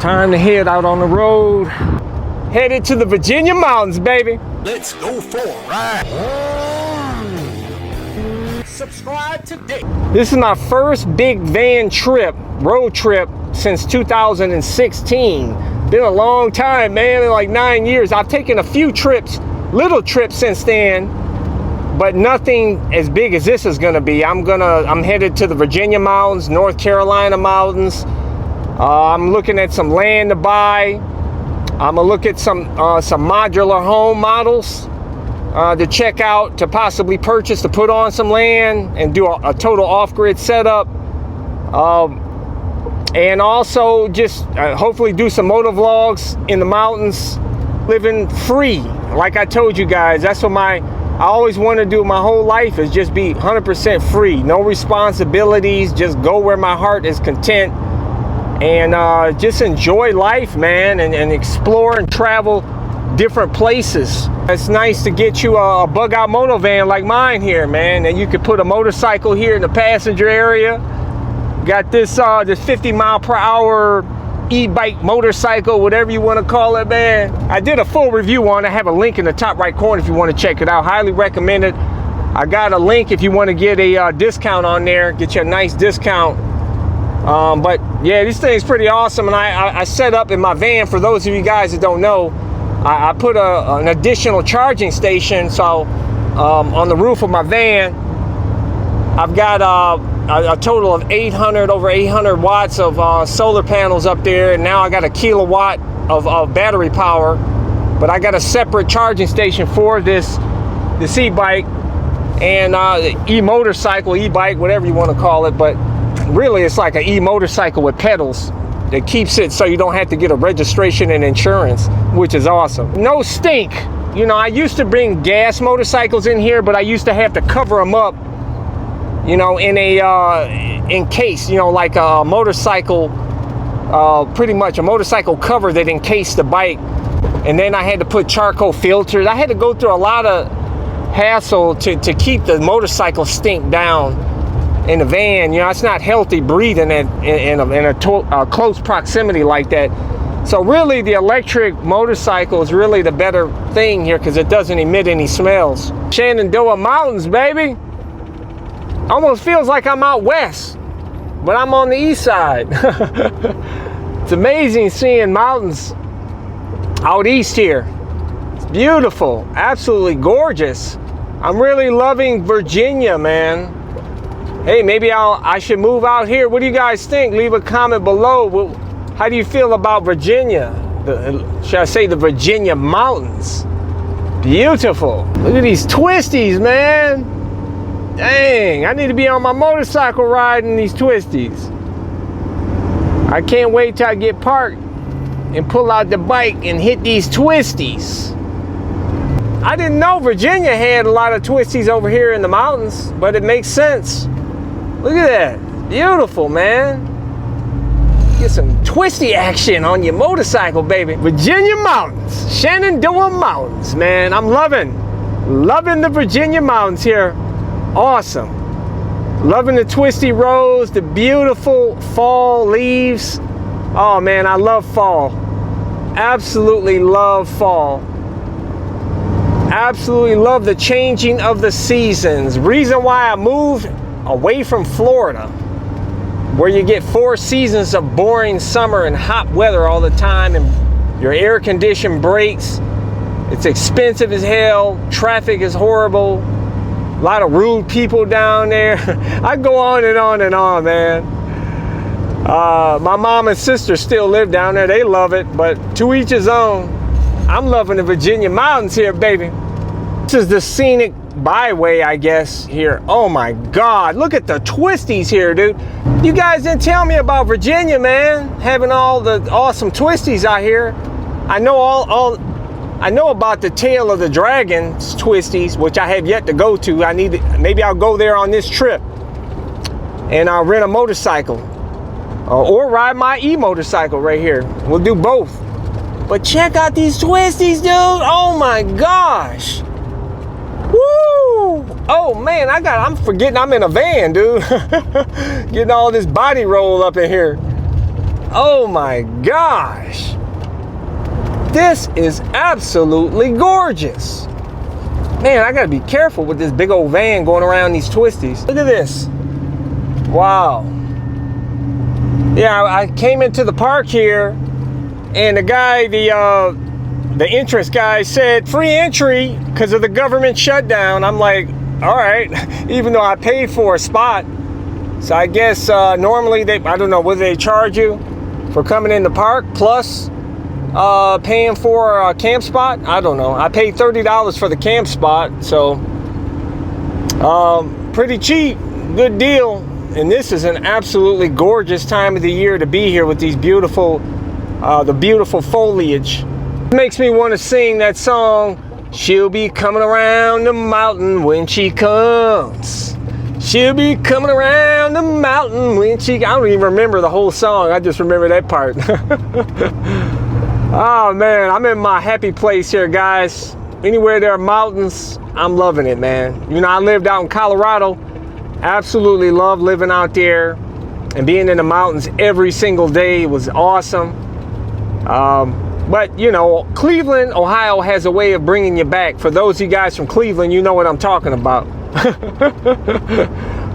Time to head out on the road. Headed to the Virginia mountains, baby. Let's go for a ride. Subscribe today. This is my first big van trip, road trip, since 2016. Been a long time, man, like 9 years. I've taken a few trips, little trips since then, but nothing as big as this is gonna be. I'm headed to the Virginia mountains, North Carolina mountains. I'm looking at some land to buy. I'm gonna look at some modular home models to check out, to possibly purchase, to put on some land and do a total off-grid setup. And also just hopefully do some motor vlogs in the mountains, living free. Like I told you guys, that's what I always want to do my whole life, is just be 100% free. No responsibilities, just go where my heart is content. And just enjoy life, man, and explore and travel different places. It's nice to get you a bug out moto van like mine here, man, and you could put a motorcycle here in the passenger area. Got this 50-mile-per-hour e-bike motorcycle, whatever you want to call it, man. I did a full review on it. I have a link in the top right corner if you want to check it out. Highly recommend it. I got a link if you want to get a discount on there, get you a nice discount. But yeah, this thing's pretty awesome. And I set up in my van, for those of you guys that don't know, I put an additional charging station. So on the roof of my van, I've got a total of over 800 watts of solar panels up there. And now I got a kilowatt of battery power. But I got a separate charging station for this e-bike and e-motorcycle, e-bike, whatever you want to call it. But really, it's like an e-motorcycle with pedals that keeps it so you don't have to get a registration and insurance, which is awesome. No stink. You know, I used to bring gas motorcycles in here, but I used to have to cover them up, you know, in case, you know, like a motorcycle, pretty much a motorcycle cover that encased the bike. And then I had to put charcoal filters. I had to go through a lot of hassle to keep the motorcycle stink down in the van. You know, it's not healthy breathing in a close proximity like that. So really, the electric motorcycle is really the better thing here because it doesn't emit any smells. Shenandoah Mountains, baby. Almost feels like I'm out west, but I'm on the east side. It's amazing seeing mountains out east here. It's beautiful, absolutely gorgeous. I'm really loving Virginia, man. Hey, maybe I should move out here. What do you guys think? Leave a comment below. How do you feel about Virginia? Should I say the Virginia mountains? Beautiful. Look at these twisties, man. Dang, I need to be on my motorcycle riding these twisties. I can't wait till I get parked and pull out the bike and hit these twisties. I didn't know Virginia had a lot of twisties over here in the mountains, but it makes sense. Look at that. Beautiful, man. Get some twisty action on your motorcycle, baby. Virginia mountains. Shenandoah Mountains, man. I'm loving the Virginia mountains here. Awesome. Loving the twisty roads, the beautiful fall leaves. Oh, man, I love fall. Absolutely love fall. Absolutely love the changing of the seasons. Reason why I moved away from Florida, where you get 4 seasons of boring summer and hot weather all the time, and your air condition breaks. It's expensive as hell. Traffic is horrible. A lot of rude people down there. I go on and on and on, man. My mom and sister still live down there. They love it, but to each his own. I'm loving the Virginia mountains here, baby. This is the scenic byway, I guess, here. Oh my God, look at the twisties here, dude. You guys didn't tell me about Virginia, man. Having all the awesome twisties out here. I know I know about the Tail of the Dragon's twisties, which I have yet to go to. Maybe I'll go there on this trip and I'll rent a motorcycle or ride my e-motorcycle right here. We'll do both. But check out these twisties, dude. Oh my gosh. Woo! Oh man, I'm forgetting I'm in a van, dude. Getting all this body roll up in here. Oh my gosh. This is absolutely gorgeous. Man, I gotta be careful with this big old van going around these twisties. Look at this. Wow. Yeah, I came into the park here and the guy, the entrance guy said free entry because of the government shutdown. I'm like, all right, even though I paid for a spot. So I guess normally I don't know, whether they charge you for coming in the park plus paying for a camp spot. I don't know. I paid $30 for the camp spot, so pretty cheap, good deal. And this is an absolutely gorgeous time of the year to be here with these beautiful, the beautiful foliage. It makes me want to sing that song. She'll be coming around the mountain when she comes. She'll be coming around the mountain when she... I don't even remember the whole song. I just remember that part. Oh man, I'm in my happy place here, guys. Anywhere there are mountains, I'm loving it, man. You know, I lived out in Colorado. Absolutely love living out there and being in the mountains every single day. It was awesome. But you know, Cleveland, Ohio has a way of bringing you back. For those of you guys from Cleveland, you know what I'm talking about.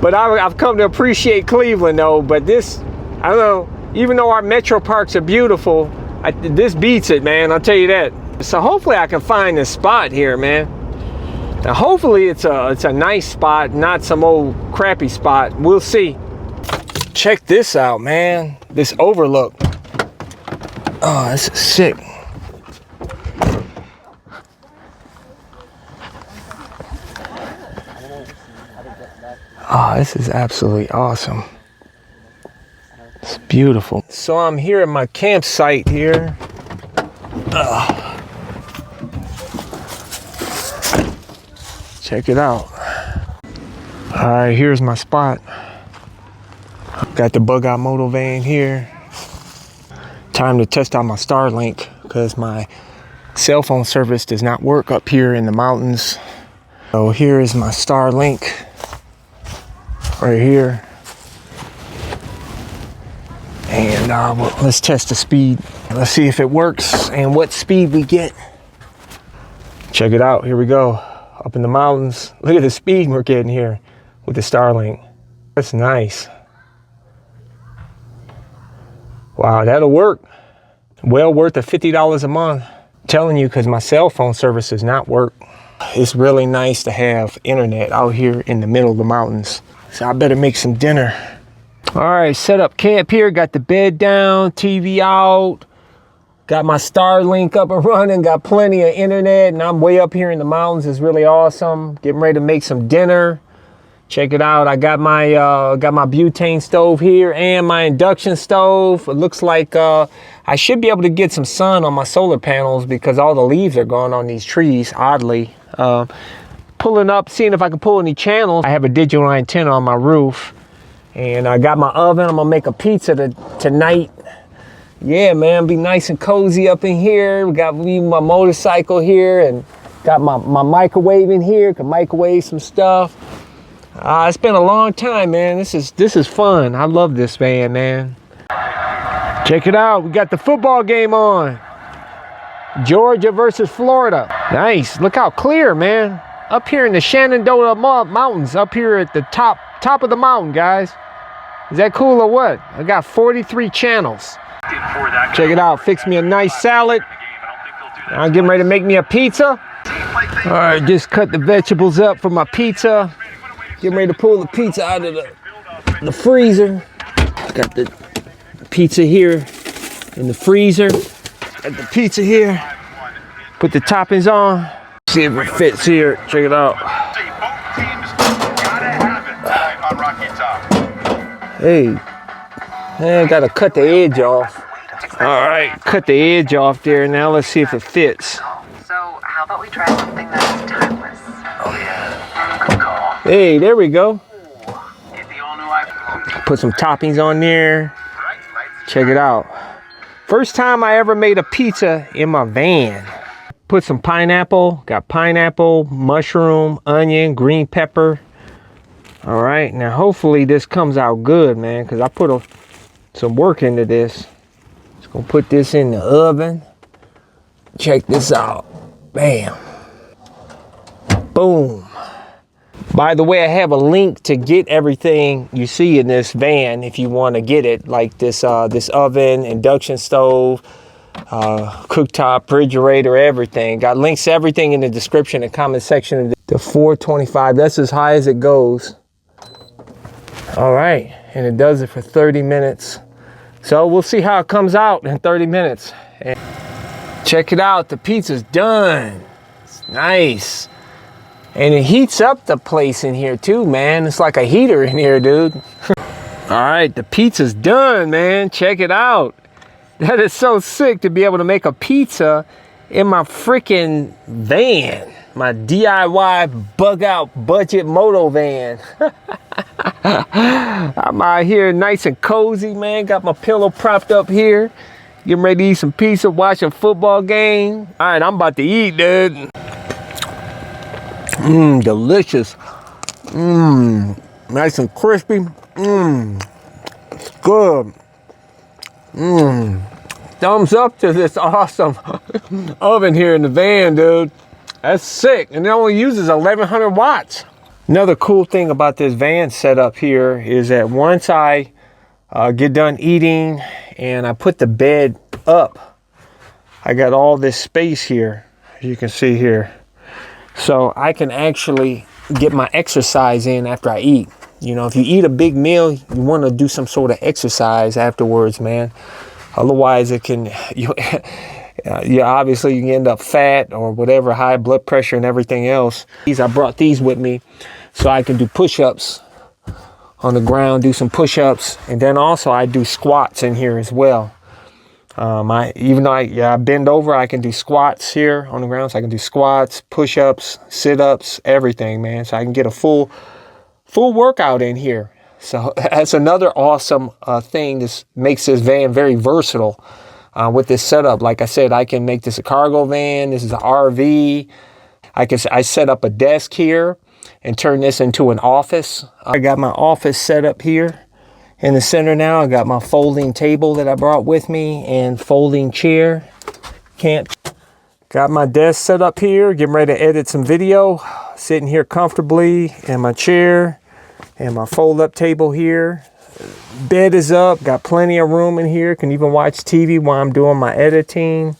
But I've come to appreciate Cleveland though. But this, I don't know, even though our metro parks are beautiful, this beats it, man. I'll tell you that. So hopefully I can find this spot here, man. Now hopefully it's a nice spot, not some old crappy spot. We'll see. Check this out, man. This overlook. Oh, this is sick. Oh, this is absolutely awesome. It's beautiful. So I'm here at my campsite here. Check it out. All right, here's my spot. Got the bug out moto van here. Time to test out my Starlink because my cell phone service does not work up here in the mountains. So here is my Starlink right here. And well, let's test the speed. Let's see if it works and what speed we get. Check it out, here we go. Up in the mountains. Look at the speed we're getting here with the Starlink. That's nice. Wow, that'll work. Well worth the $50 a month. I'm telling you, because my cell phone service does not work. It's really nice to have internet out here in the middle of the mountains. So I better make some dinner. All right, set up camp here. Got the bed down, TV out. Got my Starlink up and running. Got plenty of internet, and I'm way up here in the mountains. It's really awesome. Getting ready to make some dinner. Check it out. I got my butane stove here and my induction stove. It looks like I should be able to get some sun on my solar panels because all the leaves are gone on these trees, oddly. Pulling up, seeing if I can pull any channels. I have a digital antenna on my roof. And I got my oven. I'm gonna make a pizza tonight. Yeah, man, be nice and cozy up in here. We got my motorcycle here and got my microwave in here. Can microwave some stuff. It's been a long time, man. This is fun. I love this van, man. Check it out. We got the football game on. Georgia versus Florida. Nice. Look how clear, man. Up here in the Shenandoah Mountains, up here at the top of the mountain, guys. Is that cool or what? I got 43 channels. Check it out. Fix me a nice salad. I'm getting ready to make me a pizza. All right, just cut the vegetables up for my pizza. Getting ready to pull the pizza out of the freezer. Got the pizza here in the freezer. Got the pizza here. Put the toppings on. See if it fits here. Check it out. Hey, man, gotta cut the edge off. All right, cut the edge off there. Now let's see if it fits. So how about we try something that's timeless? Oh yeah, good call. Hey, there we go. Get the all-new iPhone. Put some toppings on there. Check it out. First time I ever made a pizza in my van. Put some pineapple. Got pineapple, mushroom, onion, green pepper. All right, now hopefully this comes out good, man, because I put some work into this. Gonna put this in the oven. Check this out. Bam. Boom. By the way, I have a link to get everything you see in this van if you want to get it, like this this oven, induction stove, cooktop, refrigerator, everything. Got links to everything in the description and comment section. The 425, that's as high as it goes. All right, and it does it for 30 minutes. So we'll see how it comes out in 30 minutes. And check it out, the pizza's done. It's nice. And it heats up the place in here too, man. It's like a heater in here, dude. All right, the pizza's done, man. Check it out. That is so sick to be able to make a pizza in my freaking van. My DIY bug out budget moto van. I'm out here nice and cozy, man. Got my pillow propped up here. Getting ready to eat some pizza, watch a football game. All right, I'm about to eat, dude. Mmm, delicious. Mmm, nice and crispy. Mmm, it's good. Mmm, thumbs up to this awesome oven here in the van, dude. That's sick, and it only uses 1100 watts. Another cool thing about this van setup here is that once I get done eating and I put the bed up, I got all this space here, as you can see here. So I can actually get my exercise in after I eat. You know, if you eat a big meal, you want to do some sort of exercise afterwards, man. Otherwise, it can, obviously you can end up fat or whatever, high blood pressure and everything else. I brought these with me so I can do push-ups on the ground, do some push-ups. And then also I do squats in here as well. Even though I bend over, I can do squats here on the ground. So I can do squats, push-ups, sit-ups, everything, man. So I can get a full workout in here. So that's another awesome thing. This makes this van very versatile with this setup. Like I said, I can make this a cargo van. This is an RV. I set up a desk here and turn this into an office. I got my office set up here in the center now. I got my folding table that I brought with me and folding chair. Got my desk set up here, getting ready to edit some video. Sitting here comfortably in my chair and my fold up table here. Bed is up, got plenty of room in here. Can even watch TV while I'm doing my editing,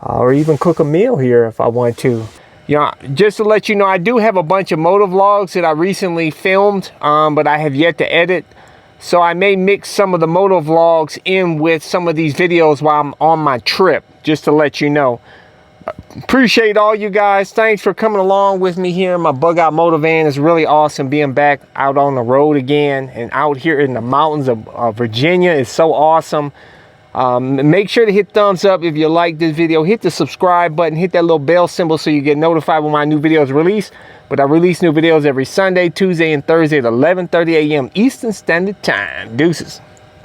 or even cook a meal here if I want to. You know, just to let you know, I do have a bunch of moto vlogs that I recently filmed, but I have yet to edit. So I may mix some of the moto vlogs in with some of these videos while I'm on my trip, just to let you know. Appreciate all you guys. Thanks for coming along with me here in my bug out moto van. It's really awesome being back out on the road again and out here in the mountains of Virginia. It's so awesome. Make sure to hit thumbs up if you like this video. Hit the subscribe button, hit that little bell symbol so you get notified when my new videos release. But I release new videos every Sunday, Tuesday, and Thursday at 11:30 a.m. Eastern Standard Time. Deuces.